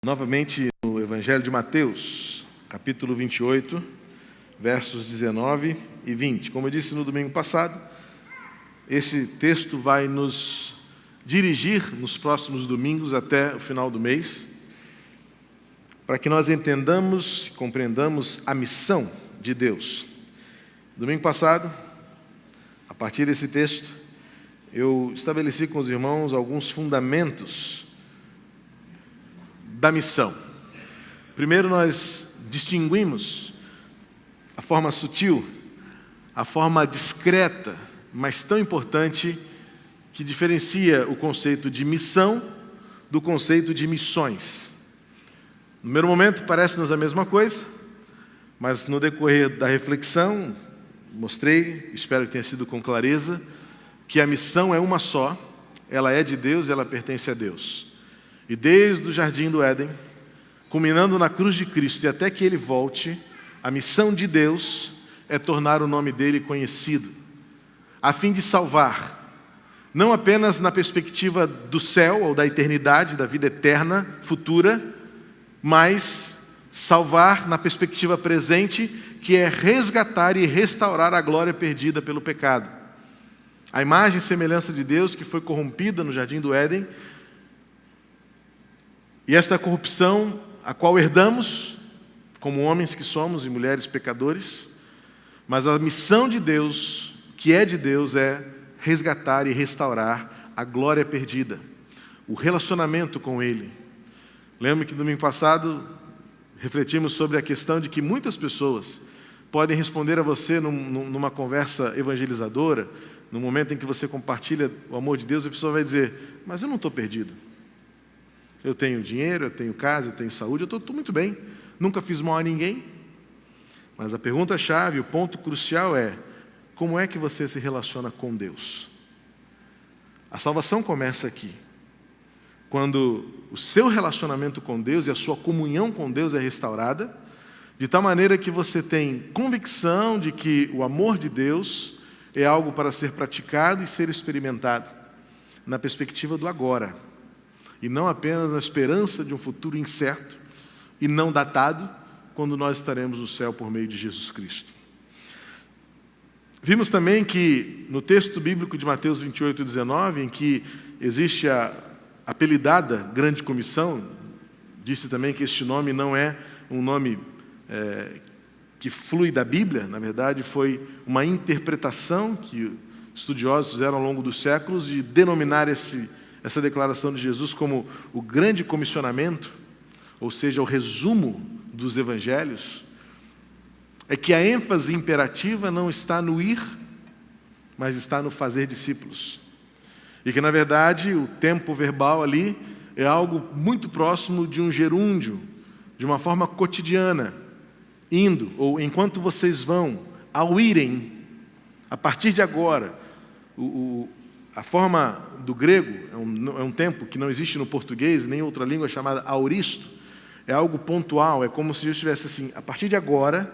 Novamente no Evangelho de Mateus, capítulo 28, versos 19 e 20. Como eu disse no domingo passado, esse texto vai nos dirigir nos próximos domingos até o final do mês, para que nós entendamos e compreendamos a missão de Deus. Domingo passado, a partir desse texto, eu estabeleci com os irmãos alguns fundamentos da missão. Primeiro, nós distinguimos a forma sutil, a forma discreta, mas tão importante, que diferencia o conceito de missão do conceito de missões. No primeiro momento, parece-nos a mesma coisa, mas no decorrer da reflexão, mostrei, espero que tenha sido com clareza, que a missão é uma só, ela é de Deus e ela pertence a Deus. E desde o jardim do Éden, culminando na cruz de Cristo e até que Ele volte, a missão de Deus é tornar o nome dEle conhecido, a fim de salvar, não apenas na perspectiva do céu ou da eternidade, da vida eterna, futura, mas salvar na perspectiva presente, que é resgatar e restaurar a glória perdida pelo pecado. A imagem e semelhança de Deus que foi corrompida no jardim do Éden, e esta corrupção, a qual herdamos, como homens que somos e mulheres pecadores, mas a missão de Deus, que é de Deus, é resgatar e restaurar a glória perdida, o relacionamento com Ele. Lembro que domingo passado refletimos sobre a questão de que muitas pessoas podem responder a você numa conversa evangelizadora, no momento em que você compartilha o amor de Deus, a pessoa vai dizer: mas eu não estou perdido. Eu tenho dinheiro, eu tenho casa, eu tenho saúde, eu estou muito bem, nunca fiz mal a ninguém. Mas a pergunta-chave, o ponto crucial é: como é que você se relaciona com Deus? A salvação começa aqui, quando o seu relacionamento com Deus e a sua comunhão com Deus é restaurada, de tal maneira que você tem convicção de que o amor de Deus é algo para ser praticado e ser experimentado, na perspectiva do agora, e não apenas na esperança de um futuro incerto e não datado, quando nós estaremos no céu por meio de Jesus Cristo. Vimos também que no texto bíblico de Mateus 28, 19, em que existe a apelidada Grande Comissão, disse também que este nome não é um nome que flui da Bíblia, na verdade foi uma interpretação que estudiosos fizeram ao longo dos séculos de denominar essa declaração de Jesus como o grande comissionamento, ou seja, o resumo dos evangelhos, é que a ênfase imperativa não está no ir, mas está no fazer discípulos. E que, na verdade, o tempo verbal ali é algo muito próximo de um gerúndio, de uma forma cotidiana, indo, ou enquanto vocês vão, ao irem, a partir de agora. A forma do grego é um tempo que não existe no português, nem outra língua chamada auristo, é algo pontual, é como se eu estivesse assim: a partir de agora,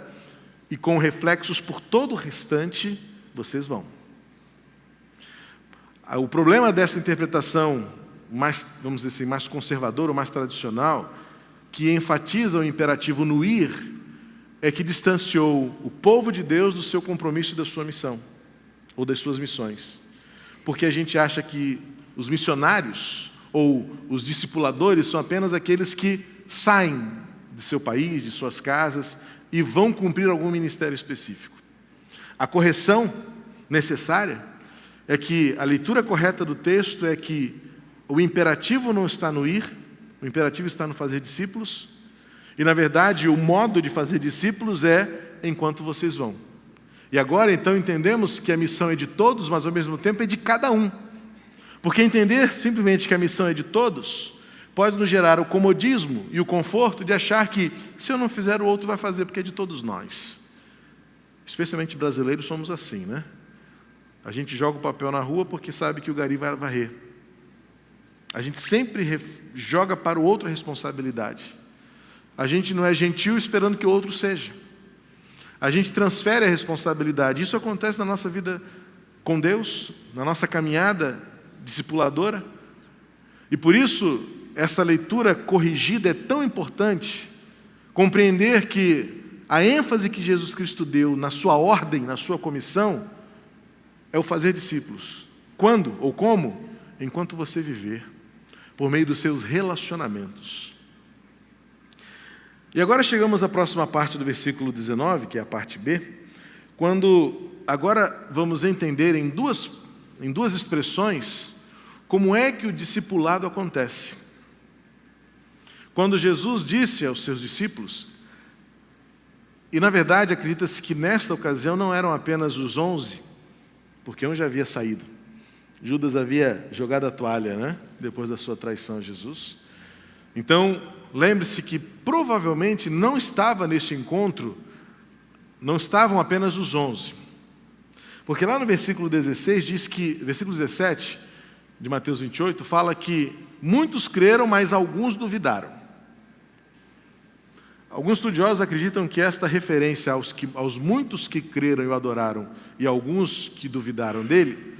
e com reflexos por todo o restante, vocês vão. O problema dessa interpretação mais, vamos dizer assim, mais conservadora ou mais tradicional, que enfatiza o imperativo no ir, é que distanciou o povo de Deus do seu compromisso e da sua missão, ou das suas missões. Porque a gente acha que os missionários ou os discipuladores são apenas aqueles que saem de seu país, de suas casas, e vão cumprir algum ministério específico. A correção necessária é que a leitura correta do texto é que o imperativo não está no ir, o imperativo está no fazer discípulos, e na verdade o modo de fazer discípulos é enquanto vocês vão. E agora, então, entendemos que a missão é de todos, mas ao mesmo tempo é de cada um. Porque entender simplesmente que a missão é de todos pode nos gerar o comodismo e o conforto de achar que, se eu não fizer, o outro vai fazer, porque é de todos nós. Especialmente brasileiros somos assim, né? A gente joga o papel na rua porque sabe que o gari vai varrer. A gente sempre joga para o outro a responsabilidade. A gente não é gentil esperando que o outro seja. A gente transfere a responsabilidade. Isso acontece na nossa vida com Deus, na nossa caminhada discipuladora. E por isso, essa leitura corrigida é tão importante, compreender que a ênfase que Jesus Cristo deu na sua ordem, na sua comissão, é o fazer discípulos. Quando ou como? Enquanto você viver, por meio dos seus relacionamentos. E agora chegamos à próxima parte do versículo 19, que é a parte B, quando agora vamos entender em duas expressões como é que o discipulado acontece. Quando Jesus disse aos seus discípulos, e na verdade acredita-se que nesta ocasião não eram apenas os 11, porque um já havia saído. Judas havia jogado a toalha, né? Depois da sua traição a Jesus. Então, lembre-se que provavelmente não estava neste encontro, não estavam apenas os 11. Porque lá no versículo 16 diz que, versículo 17 de Mateus 28, fala que muitos creram, mas alguns duvidaram. Alguns estudiosos acreditam que esta referência aos muitos que creram e o adoraram e alguns que duvidaram dele,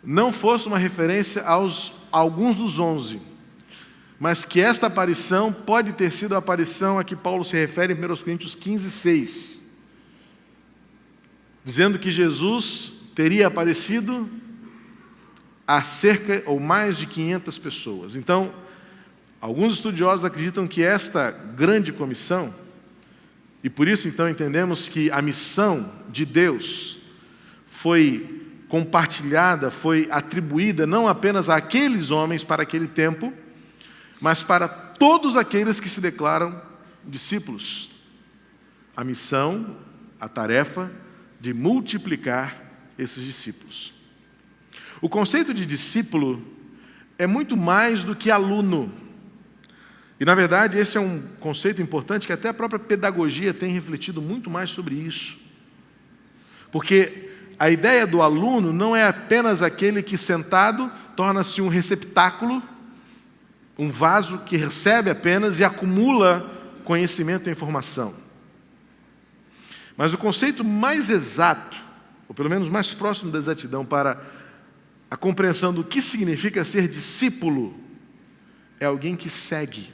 não fosse uma referência aos alguns dos 11, mas que esta aparição pode ter sido a aparição a que Paulo se refere em 1 Coríntios 15, 6, dizendo que Jesus teria aparecido a cerca ou mais de 500 pessoas. Então, alguns estudiosos acreditam que esta grande comissão, e por isso então entendemos que a missão de Deus foi compartilhada, foi atribuída não apenas àqueles homens para aquele tempo, mas para todos aqueles que se declaram discípulos. A missão, a tarefa de multiplicar esses discípulos. O conceito de discípulo é muito mais do que aluno. E, na verdade, esse é um conceito importante que até a própria pedagogia tem refletido muito mais sobre isso. Porque a ideia do aluno não é apenas aquele que sentado torna-se um receptáculo, um vaso que recebe apenas e acumula conhecimento e informação. Mas o conceito mais exato, ou pelo menos mais próximo da exatidão para a compreensão do que significa ser discípulo, é alguém que segue.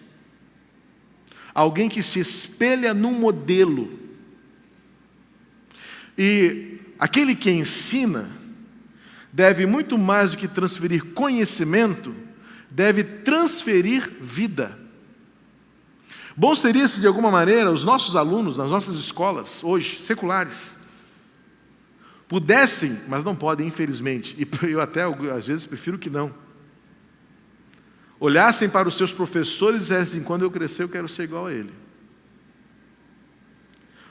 Alguém que se espelha num modelo. E aquele que ensina deve muito mais do que transferir conhecimento, deve transferir vida. Bom seria se de alguma maneira os nossos alunos nas nossas escolas, hoje, seculares, pudessem, mas não podem, infelizmente, e eu até às vezes prefiro que não, olhassem para os seus professores e dissessem, quando eu crescer eu quero ser igual a ele.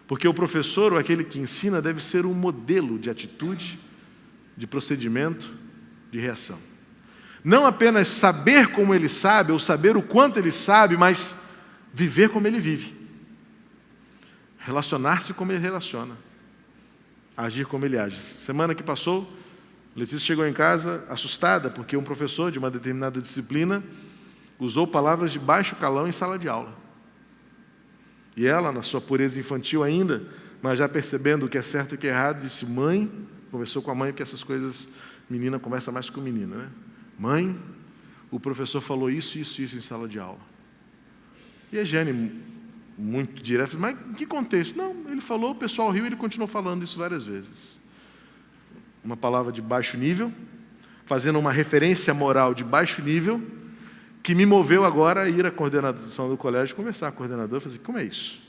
Porque o professor, ou aquele que ensina, deve ser um modelo de atitude, de procedimento, de reação. Não apenas saber como ele sabe, ou saber o quanto ele sabe, mas viver como ele vive. Relacionar-se como ele relaciona. Agir como ele age. Semana que passou, Letícia chegou em casa assustada, porque um professor de uma determinada disciplina usou palavras de baixo calão em sala de aula. E ela, na sua pureza infantil ainda, mas já percebendo o que é certo e o que é errado, disse, mãe, conversou com a mãe, porque essas coisas, menina conversa mais com menina, né? Mãe, o professor falou isso em sala de aula. E a Jane, muito direta, mas em que contexto? Não, ele falou, o pessoal riu e ele continuou falando isso várias vezes. Uma palavra de baixo nível, fazendo uma referência moral de baixo nível, que me moveu agora a ir à coordenação do colégio, conversar com a coordenadora, e fazer, como é isso?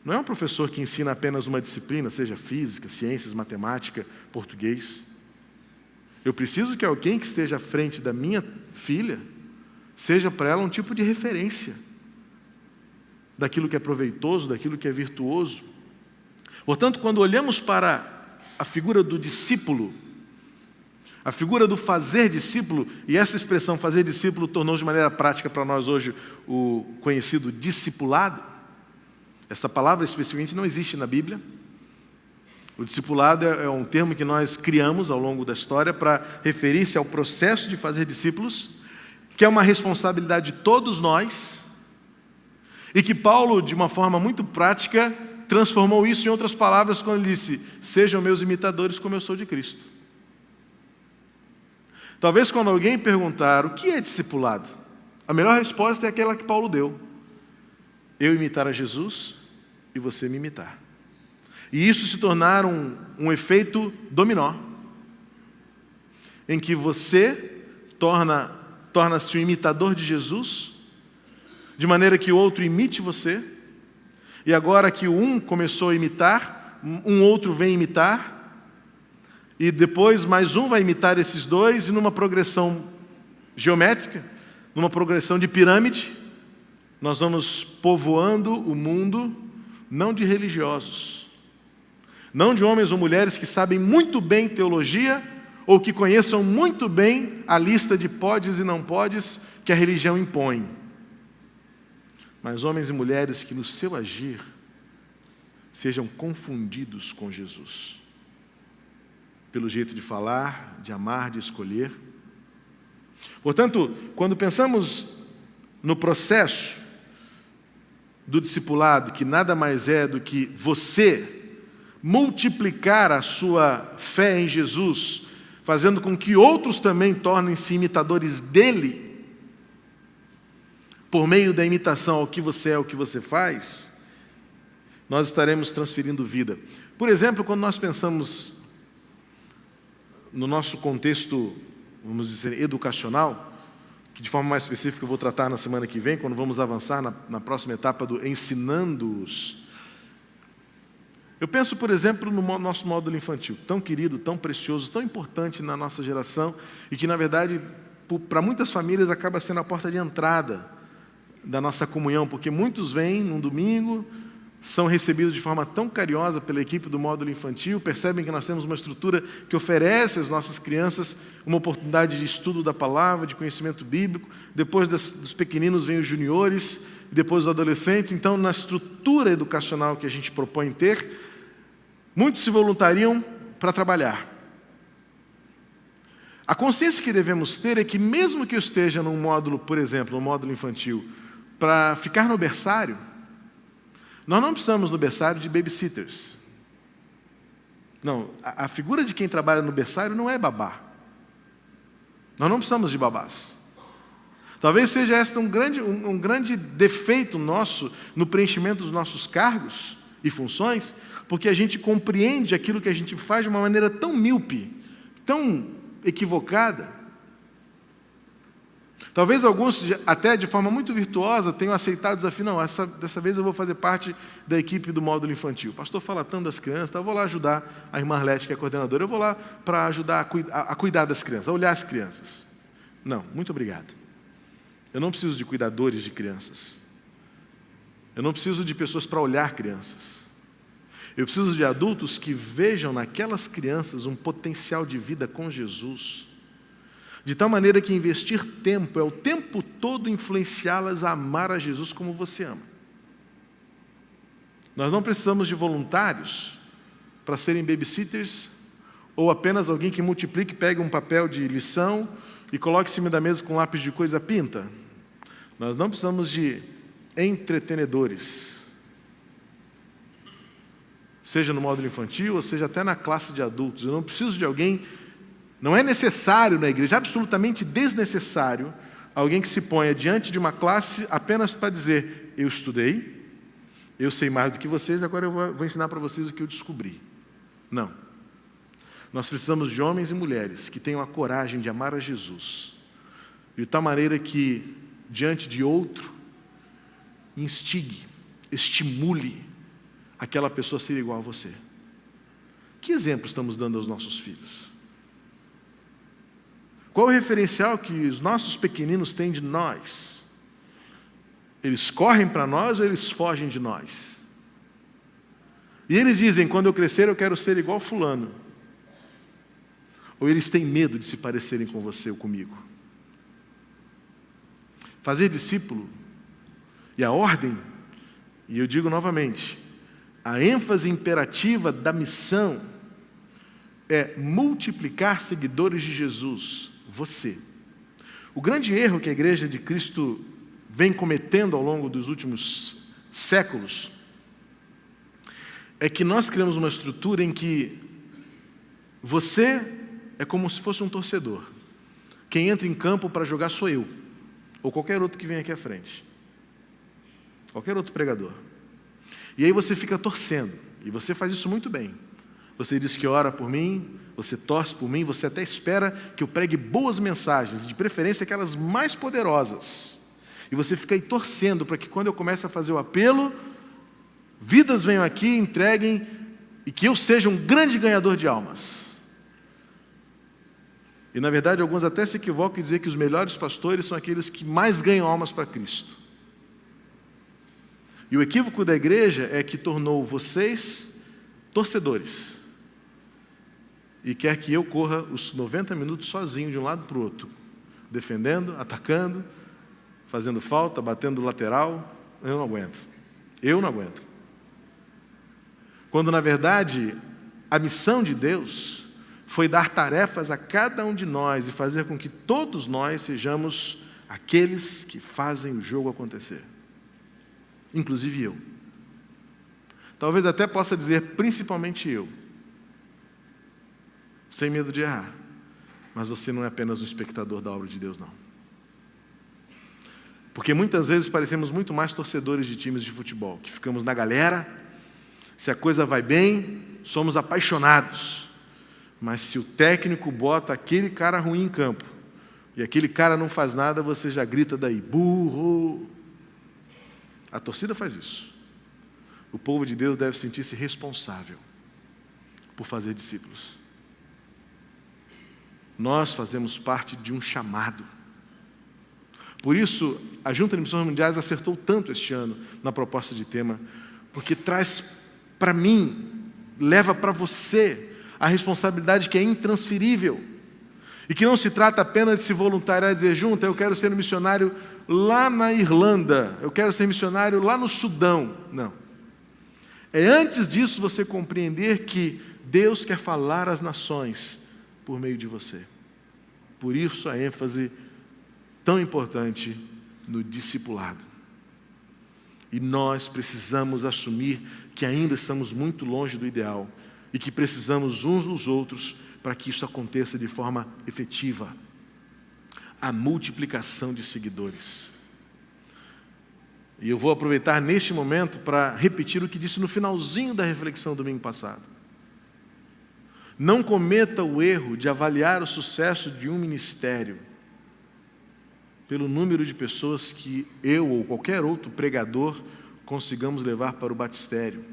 Não é um professor que ensina apenas uma disciplina, seja física, ciências, matemática, português. Eu preciso que alguém que esteja à frente da minha filha seja para ela um tipo de referência daquilo que é proveitoso, daquilo que é virtuoso. Portanto, quando olhamos para a figura do discípulo, a figura do fazer discípulo, e essa expressão fazer discípulo tornou de maneira prática para nós hoje o conhecido discipulado. Essa palavra especificamente não existe na Bíblia. O discipulado é um termo que nós criamos ao longo da história para referir-se ao processo de fazer discípulos, que é uma responsabilidade de todos nós, e que Paulo, de uma forma muito prática, transformou isso em outras palavras quando ele disse, sejam meus imitadores como eu sou de Cristo. Talvez quando alguém perguntar o que é discipulado, a melhor resposta é aquela que Paulo deu: eu imitar a Jesus e você me imitar. E isso se tornar um efeito dominó, em que você torna-se um imitador de Jesus, de maneira que o outro imite você, e agora que um começou a imitar, um outro vem imitar, e depois mais um vai imitar esses dois, e numa progressão geométrica, numa progressão de pirâmide, nós vamos povoando o mundo, não de religiosos, não de homens ou mulheres que sabem muito bem teologia, ou que conheçam muito bem a lista de podes e não podes que a religião impõe, mas homens e mulheres que no seu agir sejam confundidos com Jesus, pelo jeito de falar, de amar, de escolher. Portanto, quando pensamos no processo do discipulado, que nada mais é do que você multiplicar a sua fé em Jesus, fazendo com que outros também tornem-se imitadores dele, por meio da imitação ao que você é, ao que você faz, nós estaremos transferindo vida. Por exemplo, quando nós pensamos no nosso contexto, vamos dizer, educacional, que de forma mais específica eu vou tratar na semana que vem, quando vamos avançar na próxima etapa do ensinando-os. Eu penso, por exemplo, no nosso módulo infantil, tão querido, tão precioso, tão importante na nossa geração, e que, na verdade, para muitas famílias acaba sendo a porta de entrada da nossa comunhão, porque muitos vêm num domingo, são recebidos de forma tão carinhosa pela equipe do módulo infantil, percebem que nós temos uma estrutura que oferece às nossas crianças uma oportunidade de estudo da palavra, de conhecimento bíblico. Depois dos pequeninos vêm os juniores, depois os adolescentes. Então, na estrutura educacional que a gente propõe ter, muitos se voluntariam para trabalhar. A consciência que devemos ter é que, mesmo que eu esteja num módulo, por exemplo, no módulo infantil, para ficar no berçário, nós não precisamos no berçário de babysitters. Não, a figura de quem trabalha no berçário não é babá. Nós não precisamos de babás. Talvez seja este um grande defeito nosso no preenchimento dos nossos cargos e funções, porque a gente compreende aquilo que a gente faz de uma maneira tão míope, tão equivocada. Talvez alguns, até de forma muito virtuosa, tenham aceitado o desafio. Não, dessa vez eu vou fazer parte da equipe do módulo infantil. O pastor fala tanto das crianças, então eu vou lá ajudar a irmã Arlete, que é a coordenadora, eu vou lá para ajudar a cuidar das crianças, a olhar as crianças. Não, muito obrigado. Eu não preciso de cuidadores de crianças. Eu não preciso de pessoas para olhar crianças. Eu preciso de adultos que vejam naquelas crianças um potencial de vida com Jesus, de tal maneira que investir tempo é o tempo todo influenciá-las a amar a Jesus como você ama. Nós não precisamos de voluntários para serem babysitters, ou apenas alguém que multiplique, pegue um papel de lição e coloque em cima da mesa com lápis de cor e pinta. Nós não precisamos de entretenedores, seja no módulo infantil, ou seja até na classe de adultos. Eu não preciso de alguém. Não é necessário na igreja, absolutamente desnecessário, alguém que se ponha diante de uma classe apenas para dizer: eu estudei, eu sei mais do que vocês, agora eu vou ensinar para vocês o que eu descobri. Não. Nós precisamos de homens e mulheres que tenham a coragem de amar a Jesus, de tal maneira que, diante de outro, instigue, estimule aquela pessoa a ser igual a você. Que exemplo estamos dando aos nossos filhos? Qual o referencial que os nossos pequeninos têm de nós? Eles correm para nós ou eles fogem de nós? E eles dizem: quando eu crescer eu quero ser igual fulano. Ou eles têm medo de se parecerem com você ou comigo? Fazer discípulo, e a ordem, e eu digo novamente, a ênfase imperativa da missão é multiplicar seguidores de Jesus. Você. O grande erro que a Igreja de Cristo vem cometendo ao longo dos últimos séculos é que nós criamos uma estrutura em que você é como se fosse um torcedor. quem entra em campo para jogar sou eu, ou qualquer outro que vem aqui à frente. Qualquer outro pregador. E aí você fica torcendo, e você faz isso muito bem. Você diz que ora por mim, você torce por mim, você até espera que eu pregue boas mensagens, de preferência aquelas mais poderosas. E você fica aí torcendo para que quando eu comece a fazer o apelo, vidas venham aqui, entreguem, e que eu seja um grande ganhador de almas. E na verdade alguns até se equivocam em dizer que os melhores pastores são aqueles que mais ganham almas para Cristo. E o equívoco da igreja é que tornou vocês torcedores. E quer que eu corra os 90 minutos sozinho de um lado para o outro, defendendo, atacando, fazendo falta, batendo lateral. Eu não aguento. Eu não aguento. Quando, na verdade, a missão de Deus foi dar tarefas a cada um de nós e fazer com que todos nós sejamos aqueles que fazem o jogo acontecer. Inclusive eu. Talvez até possa dizer, principalmente eu. Sem medo de errar. Mas você não é apenas um espectador da obra de Deus, não. Porque muitas vezes parecemos muito mais torcedores de times de futebol, que ficamos na galera, se a coisa vai bem, somos apaixonados. Mas se o técnico bota aquele cara ruim em campo, e aquele cara não faz nada, você já grita daí, burro. A torcida faz isso. O povo de Deus deve sentir-se responsável por fazer discípulos. Nós fazemos parte de um chamado. Por isso, a Junta de Missões Mundiais acertou tanto este ano na proposta de tema, porque traz para mim, leva para você a responsabilidade que é intransferível e que não se trata apenas de se voluntariar e dizer, Junta, eu quero ser um missionário lá na Irlanda, eu quero ser missionário lá no Sudão. Não. É antes disso você compreender que Deus quer falar às nações por meio de você. Por isso a ênfase tão importante no discipulado. E nós precisamos assumir que ainda estamos muito longe do ideal e que precisamos uns dos outros para que isso aconteça de forma efetiva. A multiplicação de seguidores. E eu vou aproveitar neste momento para repetir o que disse no finalzinho da reflexão do domingo passado. Não cometa o erro de avaliar o sucesso de um ministério pelo número de pessoas que eu ou qualquer outro pregador consigamos levar para o batistério.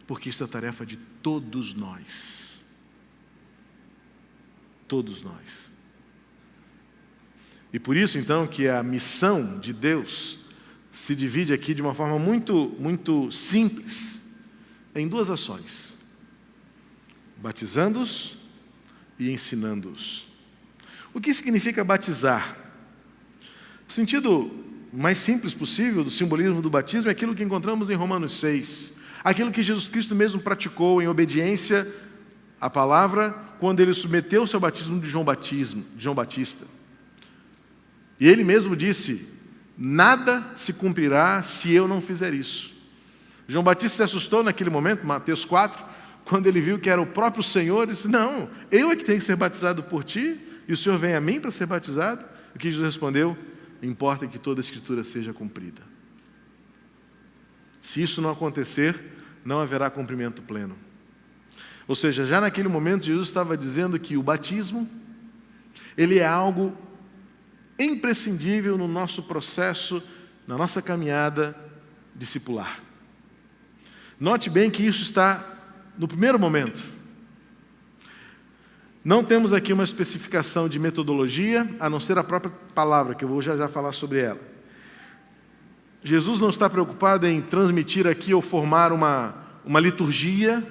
Porque isso é tarefa de todos nós. Todos nós. E por isso, então, que a missão de Deus se divide aqui de uma forma muito simples, em duas ações. Batizando-os e ensinando-os. O que significa batizar? O sentido mais simples possível do simbolismo do batismo é aquilo que encontramos em Romanos 6. Aquilo que Jesus Cristo mesmo praticou em obediência à palavra, quando ele submeteu-se ao batismo de João Batista. E ele mesmo disse, nada se cumprirá se eu não fizer isso. João Batista se assustou naquele momento, Mateus 4, quando ele viu que era o próprio Senhor, ele disse, não, eu é que tenho que ser batizado por ti, e o Senhor vem a mim para ser batizado? O que Jesus respondeu? Importa que toda a Escritura seja cumprida. Se isso não acontecer, não haverá cumprimento pleno. Ou seja, já naquele momento Jesus estava dizendo que o batismo, ele é algo imprescindível no nosso processo, na nossa caminhada discipular. Note bem que isso está no primeiro momento. Não temos aqui uma especificação de metodologia, a não ser a própria palavra, que eu vou já falar sobre ela. Jesus não está preocupado em transmitir aqui ou formar uma liturgia.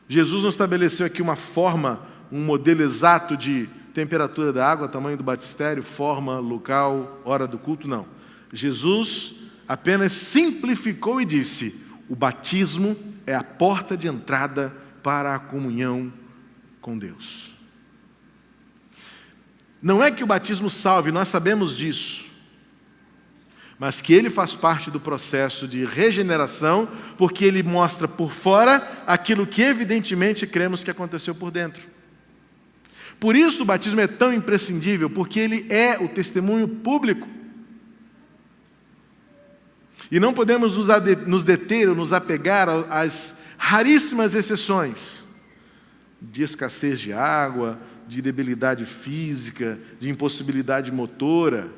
Jesus não estabeleceu aqui uma forma, um modelo exato de temperatura da água, tamanho do batistério, forma, local, hora do culto, não. Jesus apenas simplificou e disse, o batismo é a porta de entrada para a comunhão com Deus. Não é que o batismo salve, nós sabemos disso, mas que ele faz parte do processo de regeneração, porque ele mostra por fora aquilo que evidentemente cremos que aconteceu por dentro. Por isso o batismo é tão imprescindível, porque ele é o testemunho público. E não podemos nos deter ou nos apegar às raríssimas exceções de escassez de água, de debilidade física, de impossibilidade motora,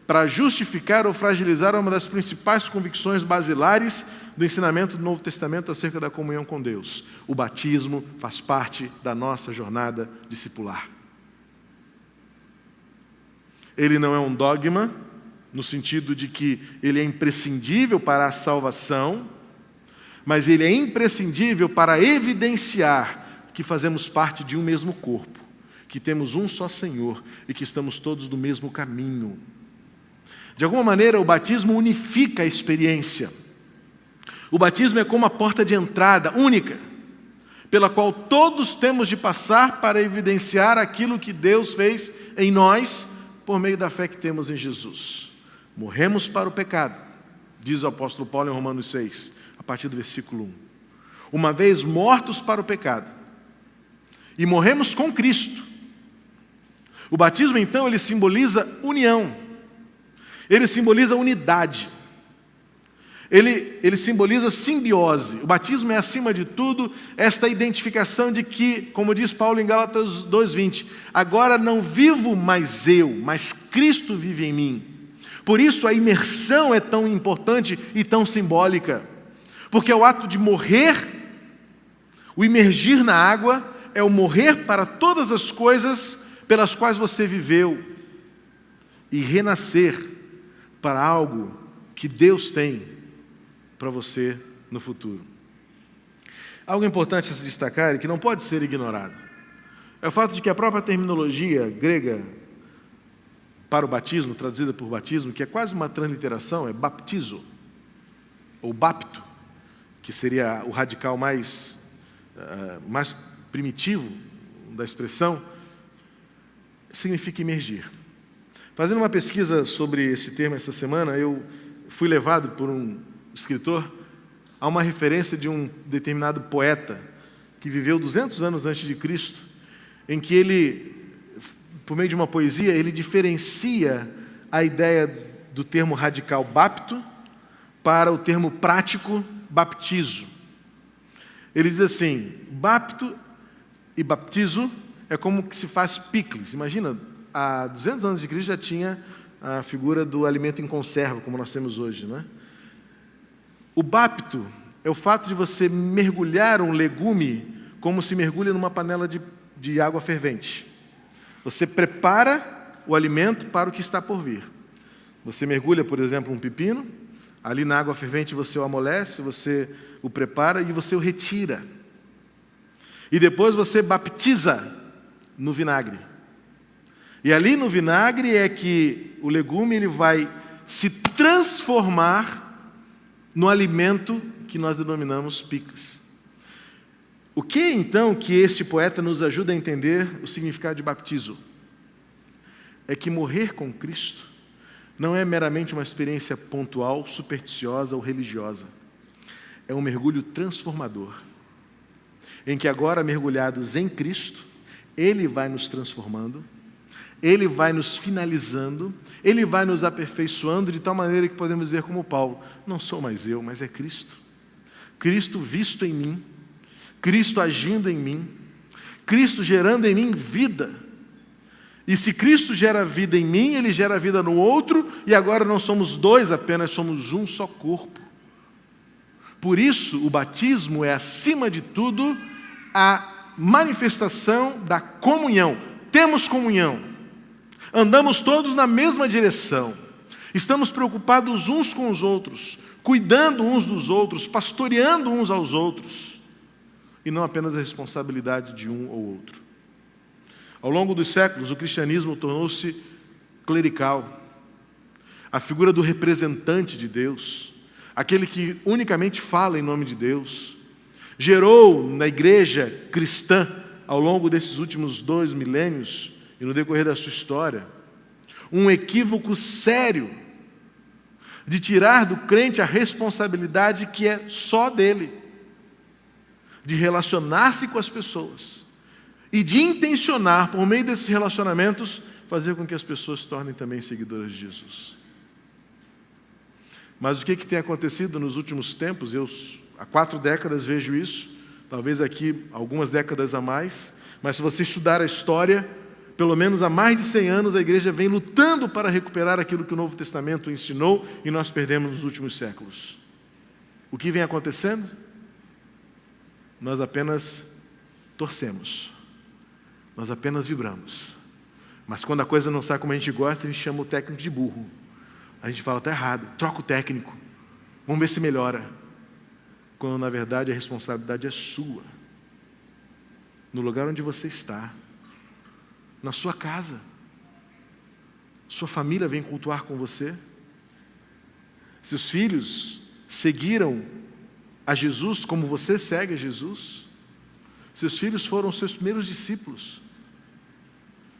para justificar ou fragilizar uma das principais convicções basilares do ensinamento do Novo Testamento acerca da comunhão com Deus. O batismo faz parte da nossa jornada discipular. Ele não é um dogma, no sentido de que ele é imprescindível para a salvação, mas ele é imprescindível para evidenciar que fazemos parte de um mesmo corpo, que temos um só Senhor e que estamos todos no mesmo caminho. De alguma maneira, o batismo unifica a experiência. O batismo é como a porta de entrada única, pela qual todos temos de passar para evidenciar aquilo que Deus fez em nós, por meio da fé que temos em Jesus. Morremos para o pecado, diz o apóstolo Paulo em Romanos 6, a partir do versículo 1. Uma vez mortos para o pecado, e morremos com Cristo. O batismo, então, ele simboliza união, ele simboliza unidade, ele simboliza simbiose. O batismo é, acima de tudo, esta identificação de que, como diz Paulo em Gálatas 2:20, agora não vivo mais eu, mas Cristo vive em mim. Por isso a imersão é tão importante e tão simbólica, porque é o ato de morrer, o imergir na água, é o morrer para todas as coisas pelas quais você viveu e renascer para algo que Deus tem para você no futuro. Algo importante a se destacar e que não pode ser ignorado é o fato de que a própria terminologia grega para o batismo, traduzida por batismo, que é quase uma transliteração, é baptizo, ou bapto, que seria o radical mais primitivo da expressão, significa imergir. Fazendo uma pesquisa sobre esse termo essa semana, eu fui levado por um escritor a uma referência de um determinado poeta que viveu 200 anos antes de Cristo, em que ele, por meio de uma poesia, ele diferencia a ideia do termo radical bapto para o termo prático baptizo. Ele diz assim: bapto e baptizo é como que se faz picles. Imagina, há 200 anos de Cristo já tinha a figura do alimento em conserva, como nós temos hoje, não é? O bapto é o fato de você mergulhar um legume como se mergulha numa panela de água fervente. Você prepara o alimento para o que está por vir. Você mergulha, por exemplo, um pepino, ali na água fervente você o amolece, você o prepara e você o retira. E depois você baptiza no vinagre. E ali no vinagre é que o legume ele vai se transformar no alimento que nós denominamos picles. O que então que este poeta nos ajuda a entender o significado de baptizo? É que morrer com Cristo não é meramente uma experiência pontual, supersticiosa ou religiosa. É um mergulho transformador, em que agora mergulhados em Cristo, Ele vai nos transformando, Ele vai nos finalizando, Ele vai nos aperfeiçoando de tal maneira que podemos dizer como Paulo: não sou mais eu, mas é Cristo. Cristo visto em mim, Cristo agindo em mim, Cristo gerando em mim vida. E se Cristo gera vida em mim, Ele gera vida no outro, e agora não somos dois apenas, somos um só corpo. Por isso, o batismo é, acima de tudo, a manifestação da comunhão. Temos comunhão. Andamos todos na mesma direção. Estamos preocupados uns com os outros, cuidando uns dos outros, pastoreando uns aos outros, e não apenas a responsabilidade de um ou outro. Ao longo dos séculos, o cristianismo tornou-se clerical. A figura do representante de Deus, aquele que unicamente fala em nome de Deus, gerou na igreja cristã, ao longo desses últimos 2 milênios, e no decorrer da sua história, um equívoco sério de tirar do crente a responsabilidade que é só dele, de relacionar-se com as pessoas e de intencionar, por meio desses relacionamentos, fazer com que as pessoas se tornem também seguidoras de Jesus. Mas o que tem acontecido nos últimos tempos? Eu há 4 décadas vejo isso, talvez aqui algumas décadas a mais, mas se você estudar a história, pelo menos há mais de 100 anos a igreja vem lutando para recuperar aquilo que o Novo Testamento ensinou e nós perdemos nos últimos séculos. O que vem acontecendo? Nós apenas torcemos, nós apenas vibramos. Mas quando a coisa não sai como a gente gosta, a gente chama o técnico de burro. A gente fala, está errado, troca o técnico, vamos ver se melhora. Quando na verdade a responsabilidade é sua, no lugar onde você está, na sua casa. Sua família vem cultuar com você. Seus filhos seguiram a Jesus como você segue a Jesus. Seus filhos foram seus primeiros discípulos.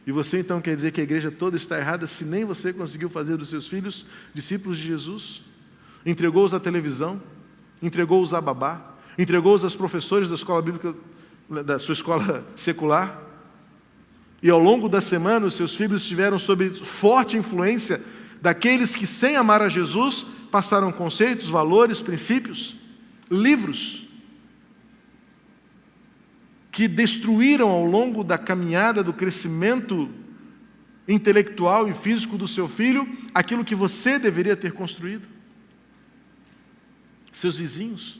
E você então quer dizer que a igreja toda está errada se nem você conseguiu fazer dos seus filhos discípulos de Jesus? Entregou-os à televisão, entregou-os à babá, entregou-os aos professores da escola bíblica, da sua escola secular. E ao longo da semana os seus filhos estiveram sob forte influência daqueles que, sem amar a Jesus, passaram conceitos, valores, princípios, livros, que destruíram ao longo da caminhada do crescimento intelectual e físico do seu filho aquilo que você deveria ter construído. Seus vizinhos,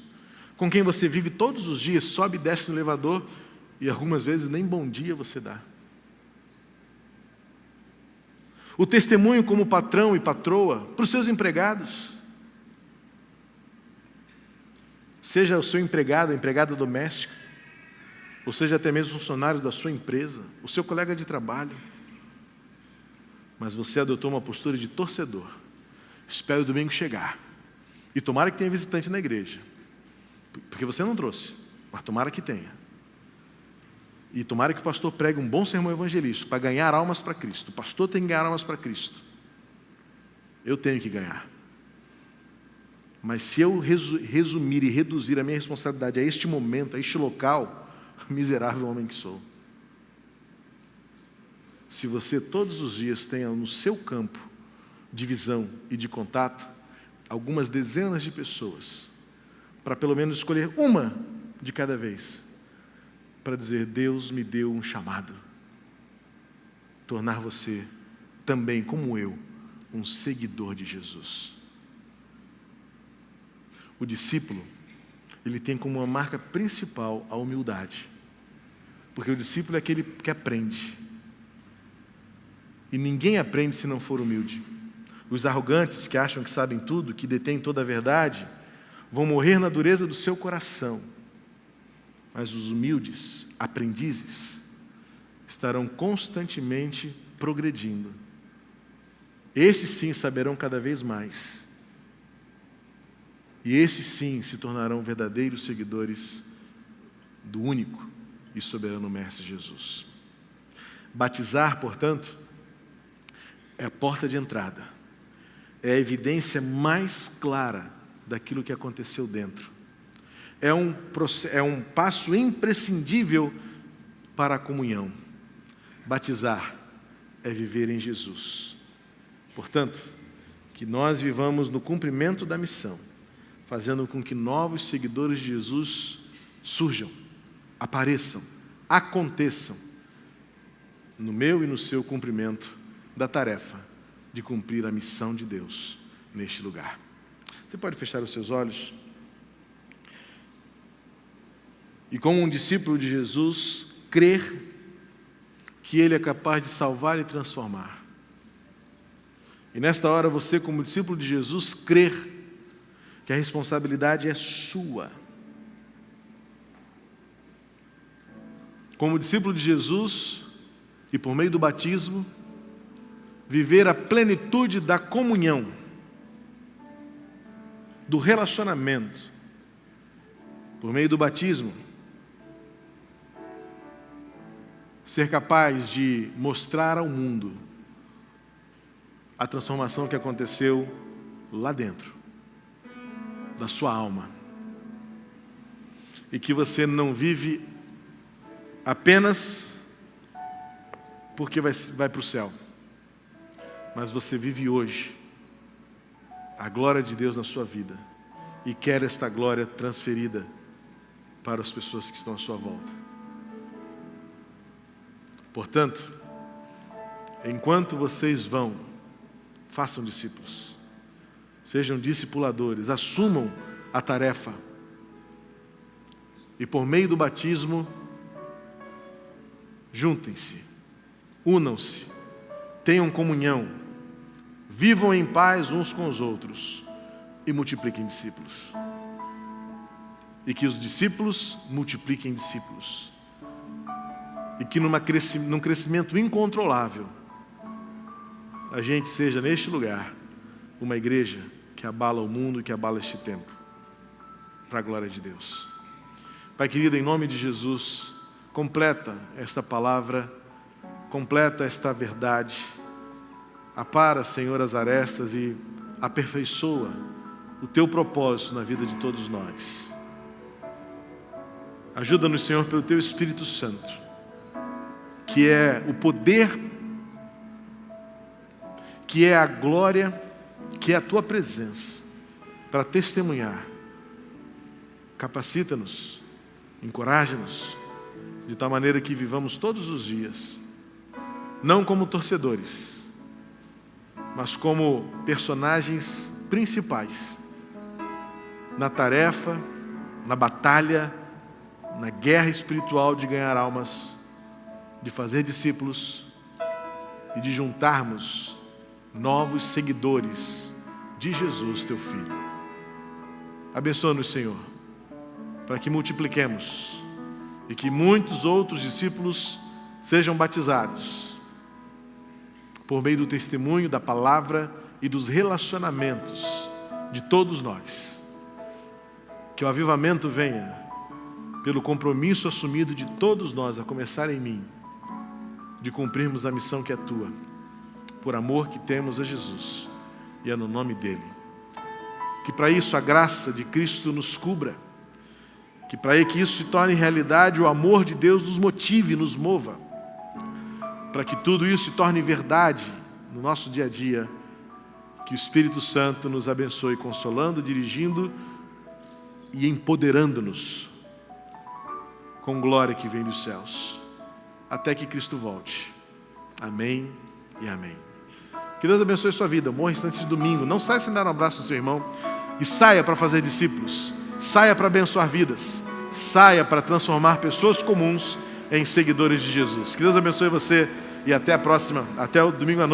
com quem você vive todos os dias, sobe e desce no elevador e algumas vezes nem bom dia você dá. O testemunho como patrão e patroa para os seus empregados. Seja o seu empregado, empregada doméstica, ou seja até mesmo funcionários da sua empresa, o seu colega de trabalho. Mas você adotou uma postura de torcedor. Espera o domingo chegar. E tomara que tenha visitante na igreja. Porque você não trouxe, mas tomara que tenha. E tomara que o pastor pregue um bom sermão evangelístico para ganhar almas para Cristo. O pastor tem que ganhar almas para Cristo. Eu tenho que ganhar. Mas se eu resumir e reduzir a minha responsabilidade a este momento, a este local, miserável homem que sou. Se você todos os dias tenha no seu campo de visão e de contato algumas dezenas de pessoas, para pelo menos escolher uma de cada vez, para dizer, Deus me deu um chamado, tornar você também, como eu, um seguidor de Jesus. O discípulo, ele tem como uma marca principal a humildade, porque o discípulo é aquele que aprende, e ninguém aprende se não for humilde. Os arrogantes que acham que sabem tudo, que detêm toda a verdade, vão morrer na dureza do seu coração. Mas os humildes, aprendizes, estarão constantemente progredindo. Esses sim saberão cada vez mais. E esses sim se tornarão verdadeiros seguidores do único e soberano Mestre Jesus. Batizar, portanto, é a porta de entrada. É a evidência mais clara daquilo que aconteceu dentro. É um passo imprescindível para a comunhão. Batizar é viver em Jesus. Portanto, que nós vivamos no cumprimento da missão, fazendo com que novos seguidores de Jesus surjam, apareçam, aconteçam, no meu e no seu cumprimento da tarefa de cumprir a missão de Deus neste lugar. Você pode fechar os seus olhos? E como um discípulo de Jesus, crer que Ele é capaz de salvar e transformar. E nesta hora você, como discípulo de Jesus, crer que a responsabilidade é sua. Como discípulo de Jesus, e por meio do batismo, viver a plenitude da comunhão, do relacionamento, por meio do batismo, ser capaz de mostrar ao mundo a transformação que aconteceu lá dentro da sua alma, e que você não vive apenas porque vai para o céu. Mas você vive hoje a glória de Deus na sua vida e quer esta glória transferida para as pessoas que estão à sua volta. Portanto, enquanto vocês vão, façam discípulos, sejam discipuladores, assumam a tarefa e por meio do batismo, juntem-se, unam-se, tenham comunhão, vivam em paz uns com os outros e multipliquem discípulos. E que os discípulos multipliquem discípulos. E que num crescimento incontrolável, a gente seja neste lugar uma igreja que abala o mundo e que abala este tempo, para a glória de Deus. Pai querido, em nome de Jesus, completa esta palavra, completa esta verdade, apara, Senhor, as arestas e aperfeiçoa o Teu propósito na vida de todos nós. Ajuda-nos, Senhor, pelo Teu Espírito Santo, que é o poder, que é a glória, que é a Tua presença, para testemunhar. Capacita-nos, encoraja-nos, de tal maneira que vivamos todos os dias, não como torcedores, mas como personagens principais, na tarefa, na batalha, na guerra espiritual de ganhar almas, de fazer discípulos e de juntarmos novos seguidores de Jesus, Teu Filho. Abençoa-nos, Senhor, para que multipliquemos e que muitos outros discípulos sejam batizados por meio do testemunho, da palavra e dos relacionamentos de todos nós. Que o avivamento venha pelo compromisso assumido de todos nós, a começar em mim, de cumprirmos a missão que é Tua, por amor que temos a Jesus, e é no nome dEle. Que para isso a graça de Cristo nos cubra, que para que isso se torne realidade, o amor de Deus nos motive, nos mova, para que tudo isso se torne verdade no nosso dia a dia, que o Espírito Santo nos abençoe, consolando, dirigindo e empoderando-nos com glória que vem dos céus, até que Cristo volte. Amém e amém. Que Deus abençoe sua vida. Bom restante de domingo. Não saia sem dar um abraço ao seu irmão. E saia para fazer discípulos. Saia para abençoar vidas. Saia para transformar pessoas comuns em seguidores de Jesus. Que Deus abençoe você e até a próxima. Até o domingo à noite.